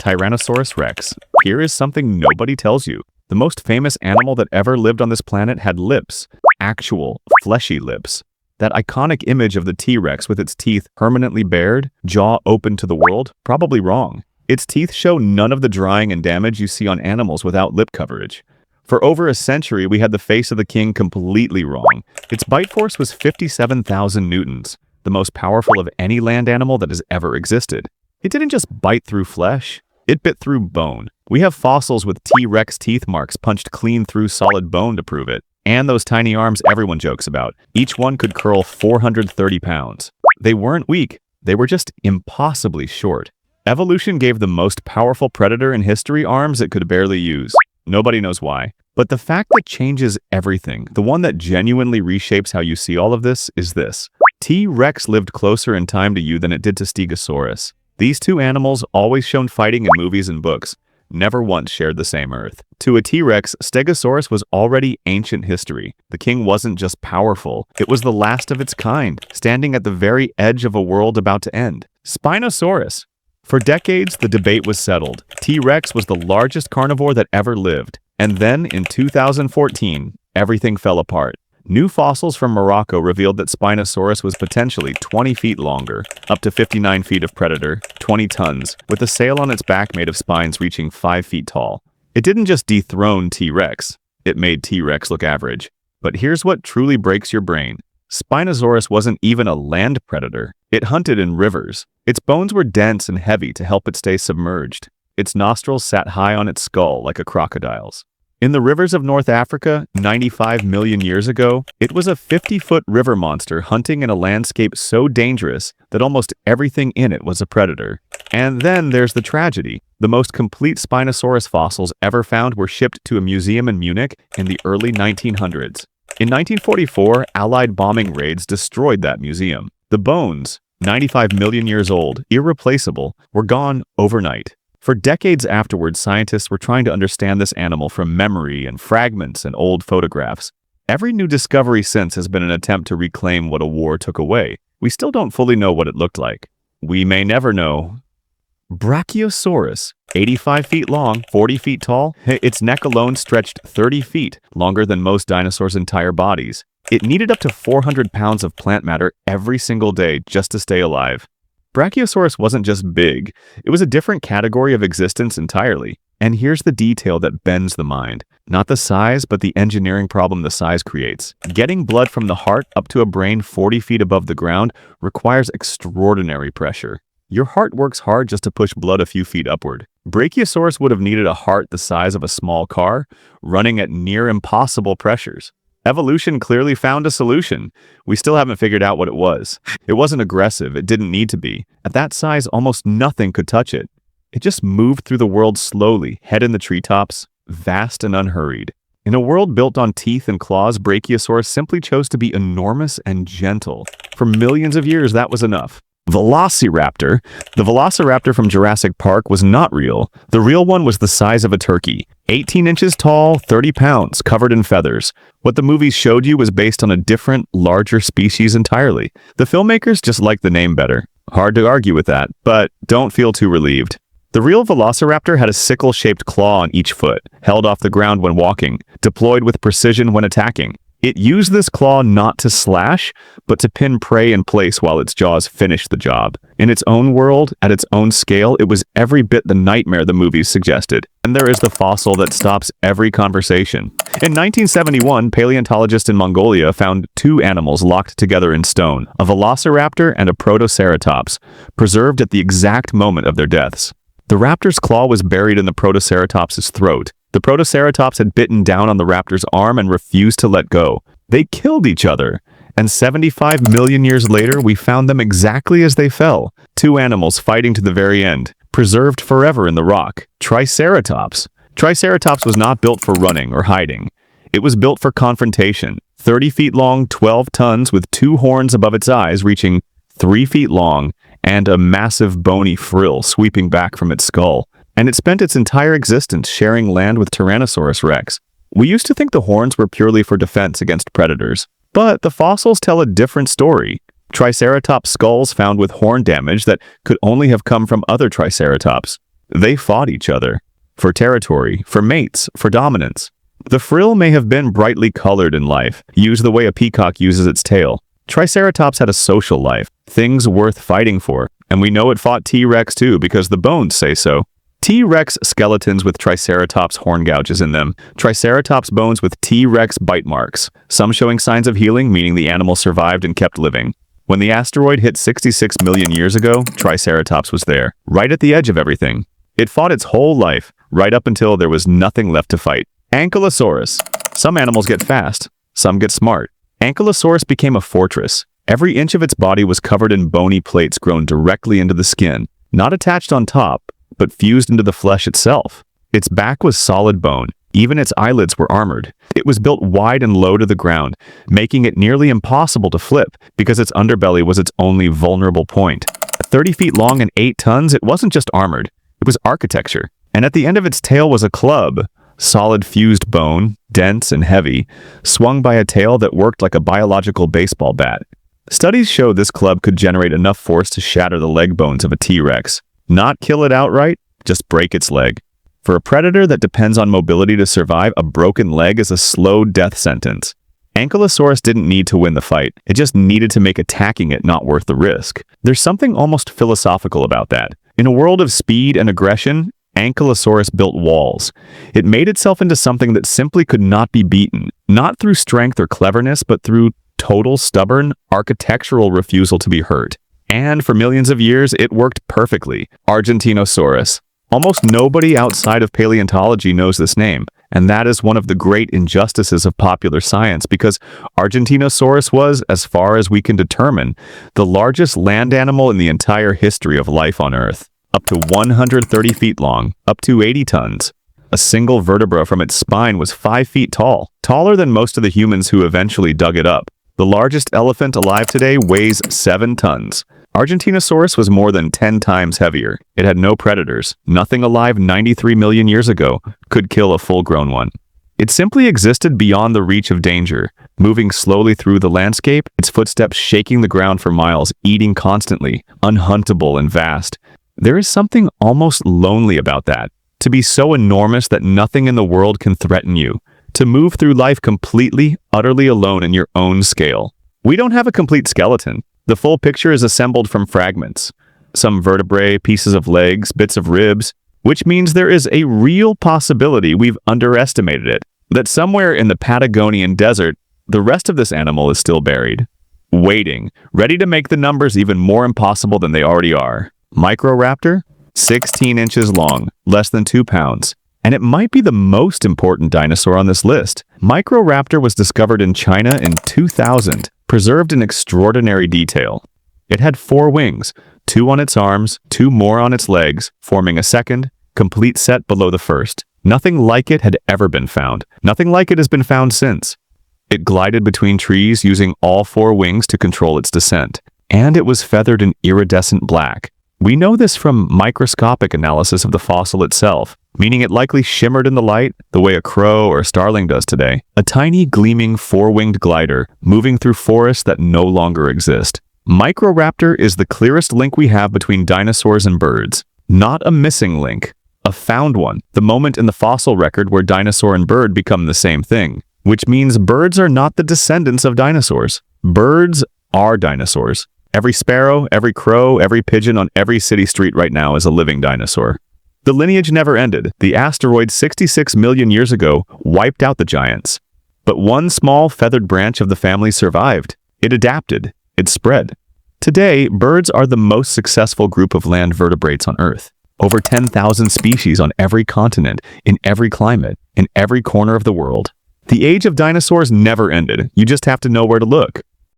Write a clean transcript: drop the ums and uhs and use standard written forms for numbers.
Tyrannosaurus Rex. Here is something nobody tells you. The most famous animal that ever lived on this planet had lips. Actual, fleshy lips. That iconic image of the T-Rex with its teeth permanently bared, jaw open to the world, probably wrong. Its teeth show none of the drying and damage you see on animals without lip coverage. For over a century, we had the face of the king completely wrong. Its bite force was 57,000 newtons, the most powerful of any land animal that has ever existed. It didn't just bite through flesh, it bit through bone. We have fossils with T-Rex teeth marks punched clean through solid bone to prove it. And those tiny arms everyone jokes about. Each one could curl 430 pounds. They weren't weak, they were just impossibly short. Evolution gave the most powerful predator in history arms it could barely use. Nobody knows why. But the fact that changes everything, the one that genuinely reshapes how you see all of this, is this. T-Rex lived closer in time to you than it did to Stegosaurus. These two animals, always shown fighting in movies and books, never once shared the same Earth. To a T-Rex, Stegosaurus was already ancient history. The king wasn't just powerful, it was the last of its kind, standing at the very edge of a world about to end. Spinosaurus. For decades, the debate was settled. T-Rex was the largest carnivore that ever lived. And then, in 2014, everything fell apart. New fossils from Morocco revealed that Spinosaurus was potentially 20 feet longer, up to 59 feet of predator, 20 tons, with a sail on its back made of spines reaching 5 feet tall. It didn't just dethrone T-Rex, it made T-Rex look average. But here's what truly breaks your brain. Spinosaurus wasn't even a land predator. It hunted in rivers. Its bones were dense and heavy to help it stay submerged. Its nostrils sat high on its skull like a crocodile's. In the rivers of North Africa, 95 million years ago, it was a 50-foot river monster hunting in a landscape so dangerous that almost everything in it was a predator. And then there's the tragedy. The most complete Spinosaurus fossils ever found were shipped to a museum in Munich in the early 1900s. In 1944, Allied bombing raids destroyed that museum. The bones, 95 million years old, irreplaceable, were gone overnight. For decades afterwards, scientists were trying to understand this animal from memory and fragments and old photographs. Every new discovery since has been an attempt to reclaim what a war took away. We still don't fully know what it looked like. We may never know. Brachiosaurus, 85 feet long, 40 feet tall. Its neck alone stretched 30 feet, longer than most dinosaurs' entire bodies. It needed up to 400 pounds of plant matter every single day just to stay alive. Brachiosaurus wasn't just big, it was a different category of existence entirely. And here's the detail that bends the mind. Not the size, but the engineering problem the size creates. Getting blood from the heart up to a brain 40 feet above the ground requires extraordinary pressure. Your heart works hard just to push blood a few feet upward. Brachiosaurus would have needed a heart the size of a small car, running at near impossible pressures. Evolution clearly found a solution. We still haven't figured out what it was. It wasn't aggressive, it didn't need to be. At that size, almost nothing could touch it. It just moved through the world slowly, head in the treetops, vast and unhurried. In a world built on teeth and claws, Brachiosaurus simply chose to be enormous and gentle. For millions of years, that was enough. Velociraptor. The Velociraptor from Jurassic Park was not real. The real one was the size of a turkey. 18 inches tall, 30 pounds, covered in feathers. What the movies showed you was based on a different, larger species entirely. The filmmakers just liked the name better. Hard to argue with that, but don't feel too relieved. The real Velociraptor had a sickle-shaped claw on each foot, held off the ground when walking, deployed with precision when attacking. It used this claw not to slash, but to pin prey in place while its jaws finished the job. In its own world, at its own scale, it was every bit the nightmare the movies suggested. And there is the fossil that stops every conversation. In 1971, paleontologists in Mongolia found two animals locked together in stone, a Velociraptor and a Triceratops, preserved at the exact moment of their deaths. The raptor's claw was buried in the Triceratops' throat. The Triceratops had bitten down on the raptor's arm and refused to let go. They killed each other. And 75 million years later, we found them exactly as they fell. Two animals fighting to the very end, preserved forever in the rock. Triceratops. Triceratops was not built for running or hiding. It was built for confrontation. 30 feet long, 12 tons, with two horns above its eyes reaching 3 feet long, and a massive bony frill sweeping back from its skull. And it spent its entire existence sharing land with Tyrannosaurus Rex. We used to think the horns were purely for defense against predators, but the fossils tell a different story. Triceratops skulls found with horn damage that could only have come from other Triceratops. They fought each other. For territory, for mates, for dominance. The frill may have been brightly colored in life, used the way a peacock uses its tail. Triceratops had a social life, things worth fighting for, and we know it fought T-Rex too because the bones say so. T-Rex skeletons with Triceratops horn gouges in them, Triceratops bones with T-Rex bite marks, some showing signs of healing, meaning the animal survived and kept living. When the asteroid hit 66 million years ago, Triceratops was there, right at the edge of everything. It fought its whole life, right up until there was nothing left to fight. Ankylosaurus. Some animals get fast, some get smart. Ankylosaurus became a fortress. Every inch of its body was covered in bony plates grown directly into the skin, not attached on top, but fused into the flesh itself. Its back was solid bone. Even its eyelids were armored. It was built wide and low to the ground, making it nearly impossible to flip because its underbelly was its only vulnerable point. 30 feet long and 8 tons, it wasn't just armored. It was architecture. And at the end of its tail was a club. Solid fused bone, dense and heavy, swung by a tail that worked like a biological baseball bat. Studies show this club could generate enough force to shatter the leg bones of a T-Rex. Not kill it outright, just break its leg. For a predator that depends on mobility to survive, a broken leg is a slow death sentence. Ankylosaurus didn't need to win the fight. It just needed to make attacking it not worth the risk. There's something almost philosophical about that. In a world of speed and aggression, Ankylosaurus built walls. It made itself into something that simply could not be beaten, not through strength or cleverness, but through total, stubborn, architectural refusal to be hurt. And for millions of years, it worked perfectly. Argentinosaurus. Almost nobody outside of paleontology knows this name, and that is one of the great injustices of popular science because Argentinosaurus was, as far as we can determine, the largest land animal in the entire history of life on Earth. Up to 130 feet long, up to 80 tons. A single vertebra from its spine was 5 feet tall, taller than most of the humans who eventually dug it up. The largest elephant alive today weighs 7 tons. Argentinosaurus was more than 10 times heavier. It had no predators. Nothing alive 93 million years ago could kill a full-grown one. It simply existed beyond the reach of danger, moving slowly through the landscape, its footsteps shaking the ground for miles, eating constantly, unhuntable and vast. There is something almost lonely about that. To be so enormous that nothing in the world can threaten you. To move through life completely, utterly alone in your own scale. We don't have a complete skeleton. The full picture is assembled from fragments. Some vertebrae, pieces of legs, bits of ribs, which means there is a real possibility we've underestimated it. That somewhere in the Patagonian desert, the rest of this animal is still buried. Waiting, ready to make the numbers even more impossible than they already are. Microraptor? 16 inches long, less than 2 pounds. And it might be the most important dinosaur on this list. Microraptor was discovered in China in 2000, preserved in extraordinary detail. It had 4 wings, 2 on its arms, 2 more on its legs, forming a second, complete set below the first. Nothing like it had ever been found. Nothing like it has been found since. It glided between trees using all 4 wings to control its descent. And it was feathered in iridescent black. We know this from microscopic analysis of the fossil itself, meaning it likely shimmered in the light the way a crow or a starling does today. A tiny gleaming 4-winged glider moving through forests that no longer exist. Microraptor is the clearest link we have between dinosaurs and birds. Not a missing link, a found one. The moment in the fossil record where dinosaur and bird become the same thing, which means birds are not the descendants of dinosaurs. Birds are dinosaurs. Every sparrow, every crow, every pigeon on every city street right now is a living dinosaur. The lineage never ended. The asteroid 66 million years ago wiped out the giants. But one small feathered branch of the family survived. It adapted. It spread. Today, birds are the most successful group of land vertebrates on Earth. Over 10,000 species on every continent, in every climate, in every corner of the world. The age of dinosaurs never ended. You just have to know where to look.